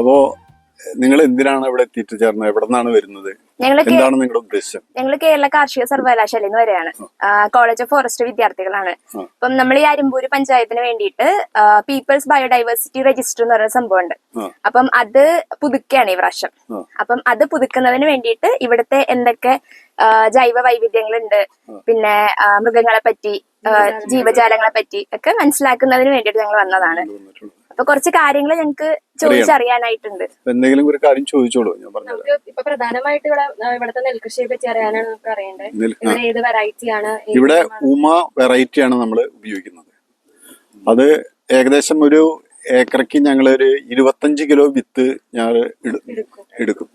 അപ്പോ നിങ്ങൾ എന്തിനാണ് ഇവിടെ എത്തിച്ചേർന്നത്? എവിടെ നിന്നാണ് വരുന്നത്? എന്താണ് നിങ്ങളുടെ ഉദ്ദേശം? ഞങ്ങൾ കേരള കാർഷിക സർവകലാശാലയിൽ നിന്ന് വരെയാണ്. കോളേജ് ഓഫ് ഫോറസ്റ്റ് വിദ്യാർത്ഥികളാണ്. അപ്പം നമ്മൾ ഈ അരിമ്പൂര് പഞ്ചായത്തിന് വേണ്ടിയിട്ട് പീപ്പിൾസ് ബയോഡൈവേഴ്സിറ്റി രജിസ്റ്റർ എന്ന് പറയുന്ന സംഭവമുണ്ട്. അപ്പം അത് പുതുക്കുകയാണ് ഈ പ്രാവശ്യം. അപ്പം അത് പുതുക്കുന്നതിന് വേണ്ടിയിട്ട് ഇവിടുത്തെ എന്തൊക്കെ ജൈവ വൈവിധ്യങ്ങളുണ്ട്, പിന്നെ മൃഗങ്ങളെ പറ്റി, ജീവജാലങ്ങളെ പറ്റി ഒക്കെ മനസ്സിലാക്കുന്നതിന് വേണ്ടിയിട്ട് ഞങ്ങൾ വന്നതാണ്. അപ്പൊ കുറച്ച് കാര്യങ്ങൾ ഞങ്ങൾക്ക് ചോദിച്ചറിയാനായിട്ടുണ്ട്. എന്തെങ്കിലും ഒരു കാര്യം ചോദിച്ചോളൂ. ഞാൻ പറഞ്ഞു ഇപ്പൊ പ്രധാനമായിട്ട് ഇവിടുത്തെ നെൽകൃഷിയെ പറ്റി അറിയാനാണ് നമുക്ക് അറിയേണ്ടത്. ഏത് വെറൈറ്റി ആണ്? ഇവിടെ ഉമ വെറൈറ്റി ആണ് നമ്മൾ ഉപയോഗിക്കുന്നത്. അത് ഏകദേശം ഒരു ഏക്കറയ്ക്ക് ഞങ്ങളൊരു 25 കിലോ വിത്ത് ഞങ്ങൾ എടുക്കും.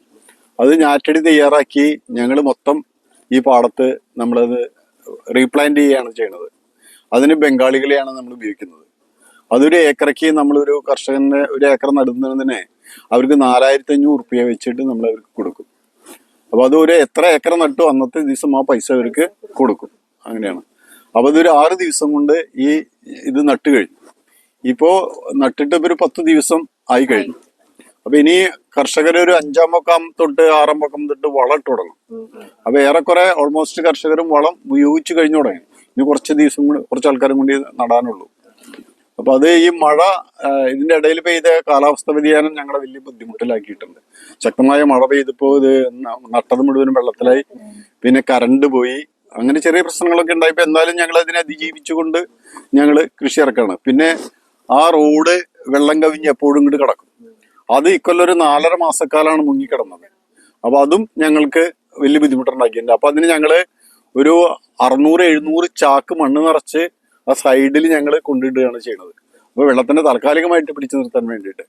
അത് ഞാറ്റടി തയ്യാറാക്കി ഞങ്ങൾ മൊത്തം ഈ പാടത്ത് നമ്മളത് റീപ്ലാന്റ് ചെയ്യുകയാണ് ചെയ്യുന്നത്. അതിന് ബംഗാളികളെയാണ് നമ്മൾ ഉപയോഗിക്കുന്നത്. അതൊരു ഏക്കറയ്ക്ക് നമ്മളൊരു കർഷകന് ഒരു ഏക്കർ നടുന്നതിന് അവർക്ക് 4500 റുപ്യ വെച്ചിട്ട് നമ്മൾ അവർക്ക് കൊടുക്കും. അപ്പൊ അതൊരു എത്ര ഏക്കർ നട്ടു അന്നത്തെ ദിവസം ആ പൈസ അവർക്ക് കൊടുക്കും. അങ്ങനെയാണ്. അപ്പൊ അതൊരു 6 ദിവസം കൊണ്ട് ഇത് നട്ട് കഴിഞ്ഞു. ഇപ്പോ നട്ടിട്ട് ഒരു 10 ദിവസം ആയി കഴിഞ്ഞു. അപ്പൊ ഇനി കർഷകർ ഒരു 5-ാം പക്കം തൊട്ട് 6-ാം പക്കം തൊട്ട് വളം ഇട്ട് തുടങ്ങും. അപ്പൊ ഏറെക്കുറെ ഓൾമോസ്റ്റ് കർഷകരും വളം ഉപയോഗിച്ച് കഴിഞ്ഞു തുടങ്ങി. ഇനി കുറച്ച് ദിവസം കൂടി കുറച്ച് ആൾക്കാരും കൂടി നടാനുള്ളൂ. അപ്പൊ അത് ഈ മഴ ഇതിന്റെ ഇടയിൽ പെയ്ത കാലാവസ്ഥ വ്യതിയാനം ഞങ്ങളെ വലിയ ബുദ്ധിമുട്ടിലാക്കിയിട്ടുണ്ട്. ശക്തമായ മഴ പെയ്തപ്പോ ഇത് നട്ടത് മുഴുവനും വെള്ളത്തിലായി. പിന്നെ കറണ്ട് പോയി. അങ്ങനെ ചെറിയ പ്രശ്നങ്ങളൊക്കെ ഉണ്ടായപ്പോ എന്നാലും ഞങ്ങൾ അതിനെ അതിജീവിച്ചുകൊണ്ട് ഞങ്ങൾ കൃഷി ഇറക്കാണ്. പിന്നെ ആ റോഡ് വെള്ളം കവിഞ്ഞ് എപ്പോഴും ഇങ്ങോട്ട് കിടക്കും. അത് ഇക്കൊല്ലം ഒരു 4.5 മാസക്കാലാണ് മുങ്ങിക്കിടന്നത്. അപ്പൊ അതും ഞങ്ങൾക്ക് വലിയ ബുദ്ധിമുട്ടുണ്ടാക്കിയിട്ടുണ്ട്. അപ്പൊ അതിന് ഞങ്ങള് ഒരു 600-700 ചാക്ക് മണ്ണ് നിറച്ച് ആ സൈഡിൽ ഞങ്ങൾ കൊണ്ടിടുകയാണ് ചെയ്യുന്നത്. അപ്പൊ വെള്ളത്തിന്റെ താൽക്കാലികമായിട്ട് പിടിച്ചു നിർത്താൻ വേണ്ടിയിട്ട്.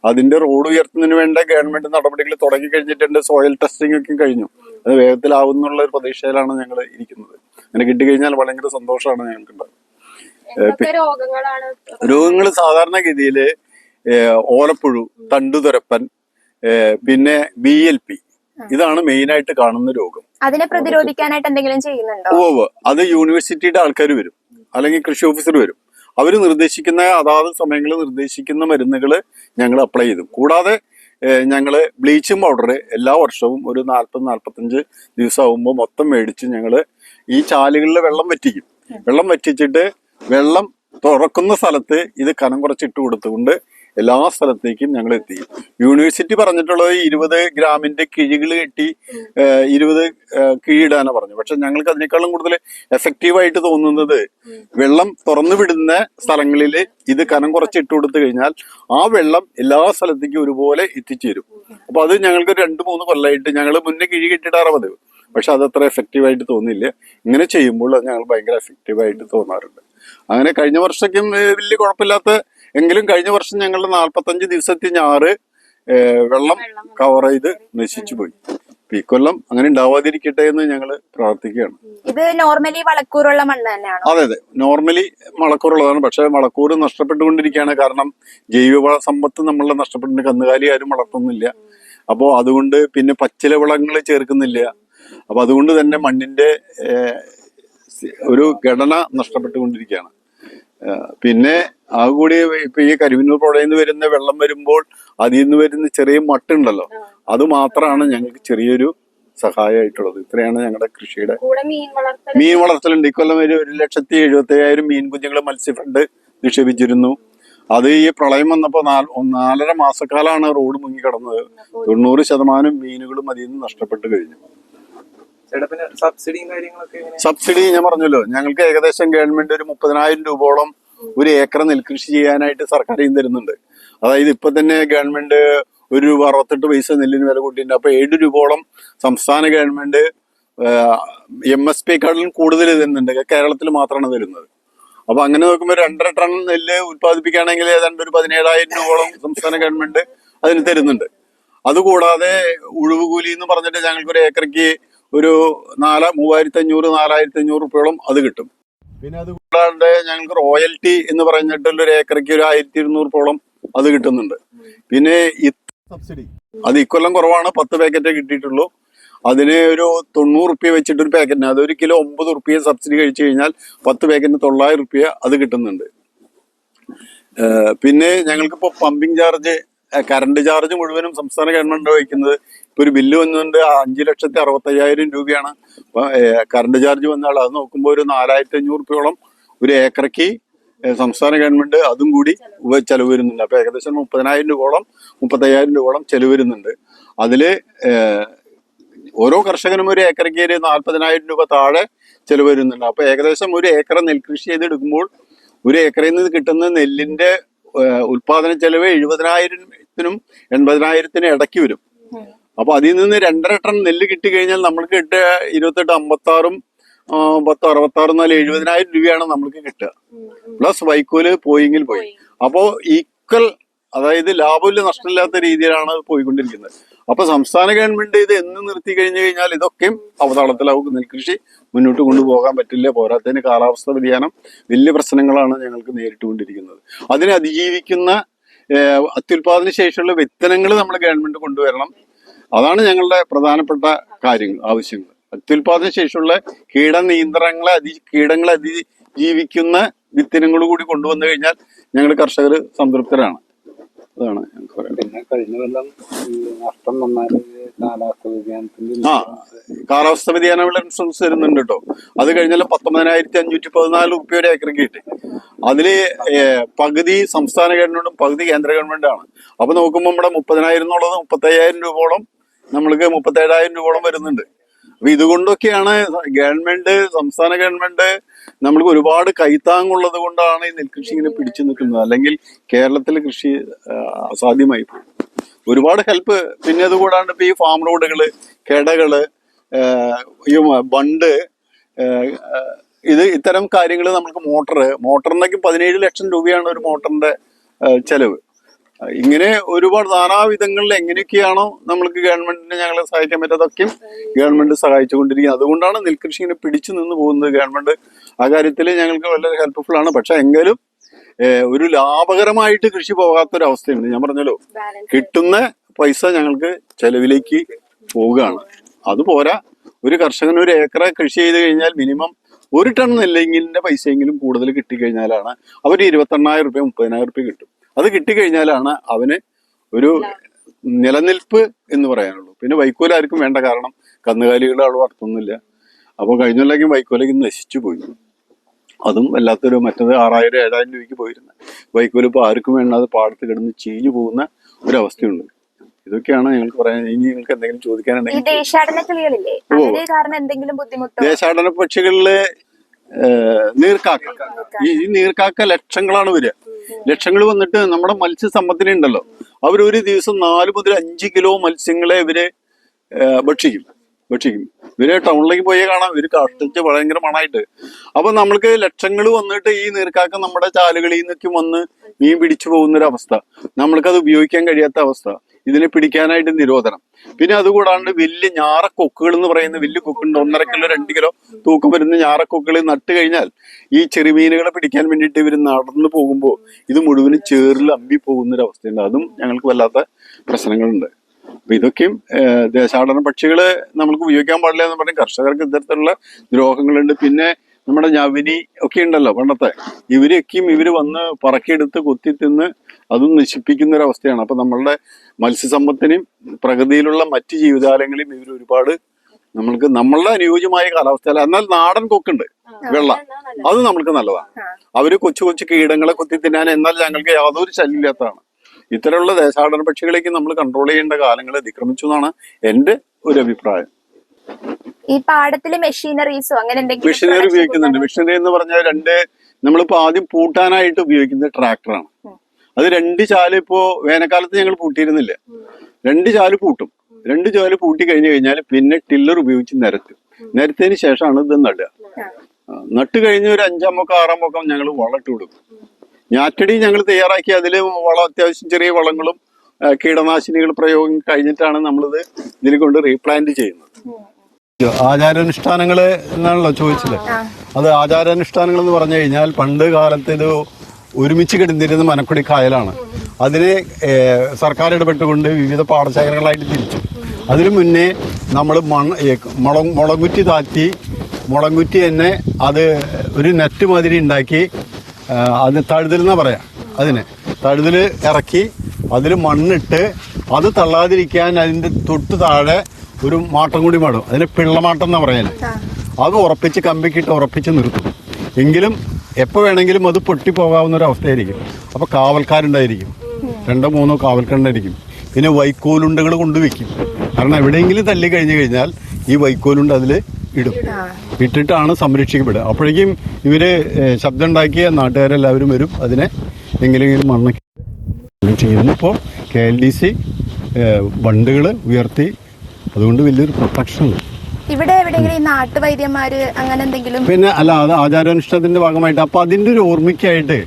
അതിന്റെ റോഡ് ഉയർത്തുന്നതിന് വേണ്ട ഗവൺമെന്റ് നടപടികൾ തുടങ്ങി കഴിഞ്ഞിട്ടുണ്ട്. സോയിൽ ടെസ്റ്റിംഗ് ഒക്കെ കഴിഞ്ഞു. അത് വേഗത്തിലാവുന്നുള്ള ഒരു പ്രതീക്ഷയിലാണ് ഞങ്ങൾ ഇരിക്കുന്നത്. അങ്ങനെ കിട്ടിക്കഴിഞ്ഞാൽ ഭയങ്കര സന്തോഷമാണ് ഞങ്ങൾക്കുണ്ടാകും. രോഗങ്ങൾ സാധാരണഗതിയില് ഓലപ്പുഴു, തണ്ടുതുരപ്പൻ, പിന്നെ BLP, ഇതാണ് മെയിൻ ആയിട്ട് കാണുന്ന രോഗം. അതിനെ പ്രതിരോധിക്കാനായിട്ട് എന്തെങ്കിലും ചെയ്യുന്നുണ്ടോ? അത് യൂണിവേഴ്സിറ്റിയുടെ ആൾക്കാർ വരും, അല്ലെങ്കിൽ കൃഷി ഓഫീസർ വരും. അവർ നിർദ്ദേശിക്കുന്ന അതാത് സമയങ്ങളിൽ നിർദ്ദേശിക്കുന്ന മരുന്നുകൾ ഞങ്ങൾ അപ്ലൈ ചെയ്തു. കൂടാതെ ഞങ്ങൾ ബ്ലീച്ചിങ് പൗഡർ എല്ലാ വർഷവും ഒരു 40-45 ദിവസം ആകുമ്പോൾ മൊത്തം മേടിച്ച് ഞങ്ങൾ ഈ ചാലുകളിൽ വെള്ളം വറ്റിക്കും. വെള്ളം വറ്റിച്ചിട്ട് വെള്ളം തുറക്കുന്ന സ്ഥലത്ത് ഇത് കനം കുറച്ചിട്ട് കൊടുത്തുകൊണ്ട് എല്ലാ സ്ഥലത്തേക്കും ഞങ്ങൾ എത്തിക്കും. യൂണിവേഴ്സിറ്റി പറഞ്ഞിട്ടുള്ളത് 20 ഗ്രാമിന്റെ കിഴികൾ കെട്ടി 20 കിഴിയിടാനാണ് പറഞ്ഞു. പക്ഷെ ഞങ്ങൾക്ക് അതിനേക്കാളും കൂടുതൽ എഫക്റ്റീവായിട്ട് തോന്നുന്നത് വെള്ളം തുറന്നു വിടുന്ന സ്ഥലങ്ങളിൽ ഇത് കനം കുറച്ചിട്ട് കൊടുത്തു കഴിഞ്ഞാൽ ആ വെള്ളം എല്ലാ സ്ഥലത്തേക്കും ഒരുപോലെ എത്തിച്ചേരും. അപ്പൊ അത് ഞങ്ങൾക്ക് 2-3 കൊല്ലമായിട്ട് ഞങ്ങൾ മുന്നേ കിഴി കെട്ടിയിടാറ് പതിവ്. പക്ഷെ അതത്ര എഫക്റ്റീവായിട്ട് തോന്നില്ല. ഇങ്ങനെ ചെയ്യുമ്പോൾ അത് ഞങ്ങൾ ഭയങ്കര എഫക്റ്റീവായിട്ട് തോന്നാറുണ്ട്. അങ്ങനെ കഴിഞ്ഞ വർഷക്കും വലിയ കുഴപ്പമില്ലാത്ത എങ്കിലും കഴിഞ്ഞ വർഷം ഞങ്ങളുടെ 45 ദിവസത്തെ ഞാറ് വെള്ളം കവർ ചെയ്ത് നശിച്ചു പോയി. ഇക്കൊല്ലം അങ്ങനെ ഉണ്ടാവാതിരിക്കട്ടെ എന്ന് ഞങ്ങൾ പ്രാർത്ഥിക്കുകയാണ്. ഇത് നോർമലി വളക്കൂറുള്ള മണ്ണ് തന്നെയാണോ? അതെ, നോർമലി വളക്കൂറുള്ളതാണ്. പക്ഷെ വളക്കൂറ് നഷ്ടപ്പെട്ടുകൊണ്ടിരിക്കുകയാണ്. കാരണം ജൈവവള സമ്പത്ത് നമ്മളുടെ നഷ്ടപ്പെട്ടിട്ടുണ്ട്. കന്നുകാലി ആരും വളർത്തുന്നില്ല. അപ്പോൾ അതുകൊണ്ട് പിന്നെ പച്ചില വളങ്ങൾ ചേർക്കുന്നില്ല. അപ്പൊ അതുകൊണ്ട് തന്നെ മണ്ണിന്റെ ഒരു ഘടന നഷ്ടപ്പെട്ടുകൊണ്ടിരിക്കുകയാണ്. പിന്നെ ആ കൂടി ഇപ്പൊ ഈ കരിവന്നൂർ പുഴയിൽ നിന്ന് വരുന്ന വെള്ളം വരുമ്പോൾ അതിൽ നിന്ന് വരുന്ന ചെറിയ മട്ടുണ്ടല്ലോ, അത് മാത്രമാണ് ഞങ്ങൾക്ക് ചെറിയൊരു സഹായമായിട്ടുള്ളത്. ഇത്രയാണ് ഞങ്ങളുടെ കൃഷിയുടെ. മീൻ വളർത്തലുണ്ട്. ഇക്കൊല്ലം ഒരു 1,75,000 മീൻ കുഞ്ഞുങ്ങൾ മത്സ്യഫണ്ട് നിക്ഷേപിച്ചിരുന്നു. അത് ഈ പ്രളയം വന്നപ്പോ 4.5 മാസക്കാലാണ് റോഡ് മുങ്ങിക്കിടന്നത്. 90% മീനുകളും അതിൽ നിന്ന് നഷ്ടപ്പെട്ടു കഴിഞ്ഞു. സബ്സിഡി ഞാൻ പറഞ്ഞല്ലോ, ഞങ്ങൾക്ക് ഏകദേശം ഗവൺമെന്റ് ഒരു 30,000 രൂപയോളം ഒരു ഏക്കർ നെൽകൃഷി ചെയ്യാനായിട്ട് സർക്കാർ തരുന്നുണ്ട്. അതായത് ഇപ്പൊ തന്നെ ഗവൺമെന്റ് ₹1.68 നെല്ലിന് വില കൂട്ടിയിട്ടുണ്ട്. അപ്പൊ 7 രൂപയോളം സംസ്ഥാന ഗവൺമെന്റ് MSPക്കാട്ടിലും കൂടുതൽ തരുന്നുണ്ട്. കേരളത്തിൽ മാത്രമാണ് തരുന്നത്. അപ്പൊ അങ്ങനെ നോക്കുമ്പോൾ 2.5 ടൺ നെല്ല് ഉത്പാദിപ്പിക്കുകയാണെങ്കിൽ ഏതാണ്ട് ഒരു 17,000 രൂപയോളം സംസ്ഥാന ഗവൺമെന്റ് അതിന് തരുന്നുണ്ട്. അതുകൂടാതെ ഉഴുവുകൂലി എന്ന് പറഞ്ഞിട്ട് ഞങ്ങൾക്ക് ഒരു ഏക്കറയ്ക്ക് ഒരു 3,500-4,500 റുപ്യോളം അത് കിട്ടും. പിന്നെ അത് കൂടാണ്ട് ഞങ്ങൾക്ക് റോയൽറ്റി എന്ന് പറഞ്ഞിട്ടുള്ള ഒരു ഏക്കറയ്ക്ക് ഒരു 1,200 റുപ്യോളം അത് കിട്ടുന്നുണ്ട്. പിന്നെ സബ്സിഡി അത് ഇക്കൊല്ലം കുറവാണ്. 10 പാക്കറ്റേ കിട്ടിയിട്ടുള്ളൂ. അതിന് ഒരു 90 റുപ്യ വെച്ചിട്ട് ഒരു പാക്കറ്റിന് അതൊരു കിലോ 9 റുപ്യ സബ്സിഡി കഴിച്ചു കഴിഞ്ഞാൽ 10 പാക്കറ്റിന് 900 റുപ്യ അത് കിട്ടുന്നുണ്ട്. പിന്നെ ഞങ്ങൾക്കിപ്പോ പമ്പിങ് ചാർജ് കറണ്ട് ചാർജ് മുഴുവനും സംസ്ഥാന ഗവൺമെന്റ് വഹിക്കുന്നത്. ഇപ്പൊ ഒരു ബില്ല് വന്നുകൊണ്ട് 5,65,000 രൂപയാണ് കറണ്ട് ചാർജ് വന്നാൽ. അത് നോക്കുമ്പോൾ ഒരു 4,500 രൂപയോളം ഒരു ഏക്കറയ്ക്ക് സംസ്ഥാന ഗവൺമെന്റ് അതും കൂടി ചെലവ് വരുന്നുണ്ട്. അപ്പൊ ഏകദേശം 30,000 രൂപയോളം 35,000 രൂപയോളം ചെലവ് വരുന്നുണ്ട്. അതില് ഓരോ കർഷകനും ഒരു ഏക്കറയ്ക്ക് ഒരു 40,000 രൂപ താഴെ ചെലവ് വരുന്നുണ്ട്. അപ്പൊ ഏകദേശം ഒരു ഏക്കർ നെൽകൃഷി ചെയ്തെടുക്കുമ്പോൾ ഒരു ഏക്കറിൽ നിന്ന് കിട്ടുന്ന നെല്ലിന്റെ ഉൽപാദന ചെലവ് 70,000-നും 80,000-നും ഇടയ്ക്ക് വരും. അപ്പൊ അതിൽ നിന്ന് 2.5 ടൺ നെല്ല് കിട്ടിക്കഴിഞ്ഞാൽ നമ്മൾക്ക് കിട്ടുക 28, 56, 10, 66, 4, 70,000 രൂപയാണ് നമ്മൾക്ക് കിട്ടുക. പ്ലസ് വൈക്കോല് പോയെങ്കിൽ പോയി. അപ്പോ ഈക്വൽ, അതായത് ലാഭമില്ല നഷ്ടമില്ലാത്ത രീതിയിലാണ് അത് പോയിക്കൊണ്ടിരിക്കുന്നത്. അപ്പൊ സംസ്ഥാന ഗവൺമെന്റ് ഇത് എന്ന് നിർത്തി കഴിഞ്ഞു കഴിഞ്ഞാൽ ഇതൊക്കെയും അവതാളത്തിലാവും. നെൽകൃഷി മുന്നോട്ട് കൊണ്ടുപോകാൻ പറ്റില്ല. പോരാത്തതിന് കാലാവസ്ഥ വ്യതിയാനം വലിയ പ്രശ്നങ്ങളാണ് ഞങ്ങൾക്ക് നേരിട്ടുകൊണ്ടിരിക്കുന്നത്. അതിനെ അതിജീവിക്കുന്ന അത്യുൽപാദന ശേഷിയുള്ള വിത്തനങ്ങൾ നമ്മുടെ ഗവൺമെന്റ് കൊണ്ടുവരണം. അതാണ് ഞങ്ങളുടെ പ്രധാനപ്പെട്ട കാര്യങ്ങൾ, ആവശ്യങ്ങൾ. അത്യുൽപാദന ശേഷിയുള്ള കീടങ്ങളെ അതിജീവിക്കുന്ന വിത്തനങ്ങൾ കൂടി കൊണ്ടുവന്നു കഴിഞ്ഞാൽ ഞങ്ങൾ കർഷകർ സംതൃപ്തരാണ്. അതാണ് ഞങ്ങൾക്ക് പറയുന്നത്. പിന്നെ കഴിഞ്ഞ കൊല്ലം നഷ്ടം വന്നാൽ കാലാവസ്ഥ വ്യതിയാനത്തിന്റെ കാലാവസ്ഥ വ്യതിയാന വിള ഇൻഷുറൻസ് തരുന്നുണ്ട് കേട്ടോ. അത് കഴിഞ്ഞാലും 19,514 രൂപ ഒരു ഏക്കറയ്ക്ക് കിട്ടി. അതില് പകുതി സംസ്ഥാന ഗവൺമെന്റും പകുതി കേന്ദ്ര ഗവൺമെന്റാണ്. അപ്പൊ നോക്കുമ്പോൾ നമ്മുടെ 30,000 എന്നുള്ളത് 35,000 രൂപയോളം നമ്മൾക്ക് 37,000 രൂപയോളം വരുന്നുണ്ട്. അപ്പൊ ഇതുകൊണ്ടൊക്കെയാണ് ഗവൺമെന്റ്, സംസ്ഥാന ഗവൺമെന്റ് നമ്മൾക്ക് ഒരുപാട് കൈത്താങ്ങുള്ളത് കൊണ്ടാണ് ഈ നെൽകൃഷി ഇങ്ങനെ പിടിച്ചു നിൽക്കുന്നത്. അല്ലെങ്കിൽ കേരളത്തിലെ കൃഷി അസാധ്യമായി പോകും. ഒരുപാട് ഹെൽപ്പ്. പിന്നെ അതുകൂടാണ്ട് ഇപ്പൊ ഈ ഫാം റോഡുകള്, കെടകള്, ഈ ബണ്ട്, ഇത്തരം കാര്യങ്ങൾ നമുക്ക് മോട്ടറിനൊക്കെ 17 ലക്ഷം രൂപയാണ് ഒരു മോട്ടറിന്റെ ചെലവ്. ഇങ്ങനെ ഒരുപാട് നാനാവിധങ്ങളിൽ എങ്ങനെയൊക്കെയാണോ നമ്മൾക്ക് ഗവൺമെന്റിനെ ഞങ്ങളെ സഹായിക്കാൻ പറ്റാതൊക്കെയും ഗവൺമെന്റ് സഹായിച്ചുകൊണ്ടിരിക്കുന്നത്. അതുകൊണ്ടാണ് നെൽകൃഷി ഇങ്ങനെ പിടിച്ചു നിന്ന് പോകുന്നത്. ഗവൺമെന്റ് ആ കാര്യത്തിൽ ഞങ്ങൾക്ക് വളരെ ഹെൽപ്ഫുൾ ആണ്. പക്ഷെ എങ്കിലും ഒരു ലാഭകരമായിട്ട് കൃഷി പോകാത്തൊരവസ്ഥയുണ്ട്. ഞാൻ പറഞ്ഞല്ലോ, കിട്ടുന്ന പൈസ ഞങ്ങൾക്ക് ചെലവിലേക്ക് പോവുകയാണ്. അതുപോരാ, ഒരു കർഷകന് ഒരു ഏക്കർ കൃഷി ചെയ്ത് കഴിഞ്ഞാൽ മിനിമം 1 ടൺ നെല്ലെങ്കിലിന്റെ പൈസയെങ്കിലും കൂടുതൽ കിട്ടിക്കഴിഞ്ഞാലാണ് അവര് 28,000 രൂപ 30,000 രൂപ കിട്ടും. അത് കിട്ടിക്കഴിഞ്ഞാലാണ് അവന് ഒരു നിലനിൽപ്പ് എന്ന് പറയാനുള്ളൂ. പിന്നെ വൈക്കോല് ആർക്കും വേണ്ട. കാരണം കന്നുകാലികളുടെ അളവ് അർത്ഥമൊന്നുമില്ല. അപ്പോൾ കഴിഞ്ഞൊല്ലേക്കും വൈക്കോലേക്ക് നശിച്ചു പോയി. അതും വല്ലാത്തൊരു, മറ്റത് 6,000-7,000 രൂപയ്ക്ക് പോയിരുന്ന വൈക്കോല് ഇപ്പോൾ ആർക്കും വേണ്ടാതെ പാടത്ത് കിടന്ന് ചീഞ്ഞു പോകുന്ന ഒരവസ്ഥയുണ്ട്. ഇതൊക്കെയാണ് ഞങ്ങൾക്ക് പറയാൻ. ഇനി നിങ്ങൾക്ക് എന്തെങ്കിലും ചോദിക്കാനുണ്ടെങ്കിൽ. ദേശാടന പക്ഷികളില് നീർക്കാക്ക, ഈ നീർക്കാക്ക ലക്ഷങ്ങളാണ് വരിക. ലക്ഷങ്ങൾ വന്നിട്ട് നമ്മുടെ മത്സ്യസമ്പത്തിനെ ഉണ്ടല്ലോ, അവരൊരു ദിവസം 4 മുതൽ 5 കിലോ മത്സ്യങ്ങളെ ഇവര് ഭക്ഷിക്കും. ഇവര് ടൗണിലേക്ക് പോയി കാണാം, ഇവര് കഷ്ടിച്ച് ഭയങ്കര മണമായിട്ട്. അപ്പൊ നമ്മൾക്ക് ലക്ഷങ്ങൾ വന്നിട്ട് ഈ നീർക്കാക്ക നമ്മുടെ ചാലുകളിൽ നിന്നൊക്കെ വന്ന് മീൻ പിടിച്ചു പോകുന്നൊരവസ്ഥ, നമ്മൾക്കത് ഉപയോഗിക്കാൻ കഴിയാത്ത അവസ്ഥ. ഇതിനെ പിടിക്കാനായിട്ട് നിരോധനം. പിന്നെ അതുകൂടാണ്ട് വലിയ ഞാറക്കൊക്കുകൾ എന്ന് പറയുന്ന വലിയ കൊക്കുണ്ട്, 1.5 കിലോ 2 കിലോ തൂക്കം വരുന്ന ഞാറക്കൊക്കുകൾ നട്ട് കഴിഞ്ഞാൽ ഈ ചെറുമീനുകളെ പിടിക്കാൻ വേണ്ടിയിട്ട് ഇവർ നടന്നു പോകുമ്പോൾ ഇത് മുഴുവനും ചേറിൽ അമ്പി പോകുന്നൊരവസ്ഥയുണ്ട്. അതും ഞങ്ങൾക്ക് വല്ലാത്ത പ്രശ്നങ്ങളുണ്ട്. അപ്പൊ ഇതൊക്കെയും ദേശാടന പക്ഷികള് നമ്മൾക്ക് ഉപയോഗിക്കാൻ പാടില്ല എന്ന് പറഞ്ഞാൽ കർഷകർക്ക് ഇത്തരത്തിലുള്ള ദ്രോഹങ്ങളുണ്ട്. പിന്നെ നമ്മുടെ ഞവിനി ഒക്കെ ഉണ്ടല്ലോ പണ്ടത്തെ, ഇവര് വന്ന് പറക്കിയെടുത്ത് കൊത്തി തിന്ന് അതും നശിപ്പിക്കുന്ന ഒരു അവസ്ഥയാണ്. അപ്പൊ നമ്മളുടെ മത്സ്യസമ്പത്തിനെയും പ്രകൃതിയിലുള്ള മറ്റ് ജീവജാലങ്ങളെയും ഇവർ ഒരുപാട് നമ്മൾക്ക് നമ്മളുടെ അനുയോജ്യമായ കാലാവസ്ഥ. എന്നാൽ നാടൻ കൊക്കുണ്ട്, വെള്ള, അത് നമ്മൾക്ക് നല്ലതാണ്. അവര് കൊച്ചു കീടങ്ങളെ കൊത്തി തിന്നാൻ, എന്നാൽ ഞങ്ങൾക്ക് യാതൊരു ശല്യമില്ലാത്തതാണ്. ഇത്തരമുള്ള ദേശാടന പക്ഷികളേക്ക് നമ്മൾ കൺട്രോൾ ചെയ്യേണ്ട കാലങ്ങൾ അതിക്രമിച്ചു എന്നാണ് എന്റെ ഒരു അഭിപ്രായം. ഈ പാടത്തിലെ മെഷീനറീസോ അങ്ങനെ എന്തെങ്കിലും? മെഷീനറി ഉപയോഗിക്കുന്നുണ്ട്. മെഷീനറി എന്ന് പറഞ്ഞാൽ നമ്മളിപ്പോ ആദ്യം പൂട്ടാനായിട്ട് ഉപയോഗിക്കുന്നത് ട്രാക്ടറാണ്. അത് 2 ചാല് ഇപ്പോ വേനൽക്കാലത്ത് ഞങ്ങൾ പൂട്ടിയിരുന്നില്ല. 2 ചാല് പൂട്ടും. 2 ചാല് പൂട്ടി കഴിഞ്ഞാൽ പിന്നെ ടില്ലർ ഉപയോഗിച്ച് നിരത്തിയതിന് ശേഷമാണ് ഇത് നടുക. നട്ട് കഴിഞ്ഞ് ഒരു 5-ാം പൊക്കം 6-ാം പൊക്കം ഞങ്ങൾ വളമിട്ട് കൊടുക്കും. ഞാറ്റടി ഞങ്ങൾ തയ്യാറാക്കി അതിൽ അത്യാവശ്യം ചെറിയ വളങ്ങളും കീടനാശിനികൾ പ്രയോഗം കഴിഞ്ഞിട്ടാണ് നമ്മളിത് ഇതിൽ കൊണ്ട് റീപ്ലാന്റ് ചെയ്യുന്നത്. ആചാരാനുഷ്ഠാനങ്ങള് എന്നാണല്ലോ ചോദിച്ചത്. അത് ആചാരാനുഷ്ഠാനങ്ങൾ എന്ന് പറഞ്ഞു കഴിഞ്ഞാൽ പണ്ട് കാലത്ത് ഇത് ഒരുമിച്ച് കിടന്നിരുന്ന മനക്കുടി കായലാണ്. അതിനെ സർക്കാർ ഇടപെട്ടുകൊണ്ട് വിവിധ പാടശേഖരങ്ങളായിട്ട് തിരിച്ചു. അതിനു മുന്നേ നമ്മൾ മുളങ്കുറ്റി താറ്റി, മുളങ്കുറ്റി തന്നെ അത് ഒരു നെറ്റ് മാതിരി ഉണ്ടാക്കി, അത് തഴുതൽ എന്നാ പറയാം. അതിന് തഴുതൽ ഇറക്കി അതിൽ മണ്ണിട്ട് അത് തള്ളാതിരിക്കാൻ അതിൻ്റെ തൊട്ട് താഴെ ഒരു മാട്ടം കൂടി മാടും. അതിന് പിള്ളമാട്ടം എന്നാ പറയുന്നത്. അത് ഉറപ്പിച്ച് കമ്പിക്കിട്ട് ഉറപ്പിച്ച് നിർത്തും. എങ്കിലും എപ്പോൾ വേണമെങ്കിലും അത് പൊട്ടിപ്പോകാവുന്ന ഒരു അവസ്ഥയായിരിക്കും. അപ്പോൾ കാവൽക്കാരുണ്ടായിരിക്കും, 2-3 കാവൽക്കാരുണ്ടായിരിക്കും. പിന്നെ വൈക്കോലുണ്ടകൾ കൊണ്ടുവയ്ക്കും. കാരണം എവിടെയെങ്കിലും തല്ലി കഴിഞ്ഞു കഴിഞ്ഞാൽ ഈ വൈക്കോലുണ്ട് അതിൽ ഇടും. ഇട്ടിട്ടാണ് സംരക്ഷിക്കപ്പെടുക. അപ്പോഴേക്കും ഇവര് ശബ്ദം ഉണ്ടാക്കിയ നാട്ടുകാരെല്ലാവരും വരും അതിനെ എങ്ങനെയെങ്കിലും മണ്ണൊക്കെ ചെയ്യുന്നു. ഇപ്പോൾ KLDC ബണ്ടുകൾ ഉയർത്തി, അതുകൊണ്ട് വലിയൊരു പ്രൊട്ടക്ഷൻ ഉണ്ട്. ഇവിടെ എവിടെയെങ്കിലും ഈ നാട്ടുവൈദ്യന്മാര് അങ്ങനെ എന്തെങ്കിലും? പിന്നെ അല്ല, അത് ആചാരാനുഷ്ഠാനത്തിന്റെ ഭാഗമായിട്ട്. അപ്പൊ അതിന്റെ ഒരു ഓർമ്മയ്ക്കായിട്ട്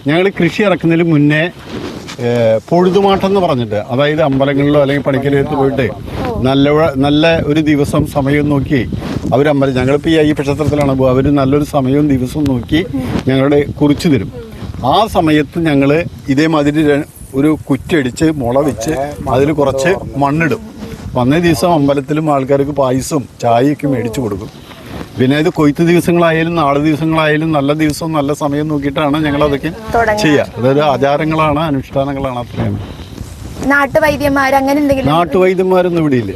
ഞങ്ങൾ കൃഷി ഇറക്കുന്നതിന് മുന്നേ പൊഴുതുമാട്ടം എന്ന് പറഞ്ഞിട്ട്, അതായത് അമ്പലങ്ങളിലോ അല്ലെങ്കിൽ പണിക്കലേത്ത് പോയിട്ട് നല്ല ഒരു ദിവസം സമയം നോക്കി അവരമ്പലം, ഞങ്ങളിപ്പോൾ ഈ പശ്ചാത്തലത്തിലാണ് പോകുക, അവർ നല്ലൊരു സമയവും ദിവസവും നോക്കി ഞങ്ങളുടെ കുറിച്ച് തരും. ആ സമയത്ത് ഞങ്ങൾ ഇതേമാതിരി ഒരു കുറ്റടിച്ച് മുള വെച്ച് അതിൽ കുറച്ച് മണ്ണിടും. അന്നേ ദിവസം അമ്പലത്തിലും ആൾക്കാർക്ക് പായസവും ചായയൊക്കെ മേടിച്ചു കൊടുക്കും. പിന്നെ ഇത് കൊയ്ത്ത് ദിവസങ്ങളായാലും നാളെ ദിവസങ്ങളായാലും നല്ല ദിവസവും നല്ല സമയം നോക്കിയിട്ടാണ് ഞങ്ങളതൊക്കെ ചെയ്യുക. അതൊരു ആചാരങ്ങളാണ്, അനുഷ്ഠാനങ്ങളാണ്. അത്രയാണ്. നാട്ടുവൈദ്യന്മാർ അങ്ങനെ എന്തെങ്കിലും? നാട്ടുവൈദ്യന്മാരൊന്നും ഇവിടെ ഇല്ല.